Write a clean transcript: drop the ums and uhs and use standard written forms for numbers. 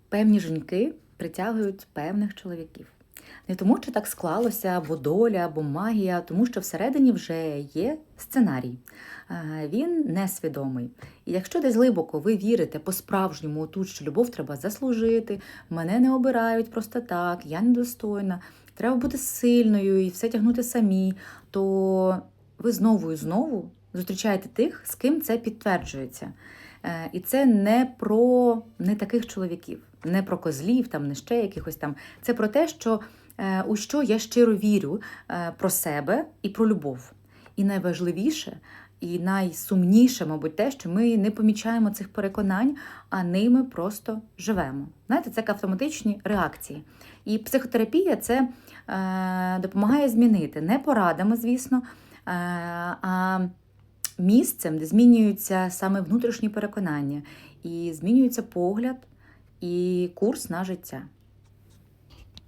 Певні жінки притягують певних чоловіків. Не тому, що так склалося, або доля, або магія, а тому що всередині вже є сценарій. Він несвідомий. І якщо десь глибоко ви вірите по-справжньому у ту, що любов треба заслужити, мене не обирають просто так, я недостойна, треба бути сильною і все тягнути самі, то ви знову і знову зустрічаєте тих, з ким це підтверджується. І це не таких чоловіків, не про козлів, не ще якихось там. Це про те, у що я щиро вірю про себе і про любов. І найважливіше, і найсумніше, мабуть, те, що ми не помічаємо цих переконань, а ними просто живемо. Знаєте, це як автоматичні реакції. І психотерапія це допомагає змінити. Не порадами, звісно, а місцем, де змінюються саме внутрішні переконання, і змінюється погляд і курс на життя.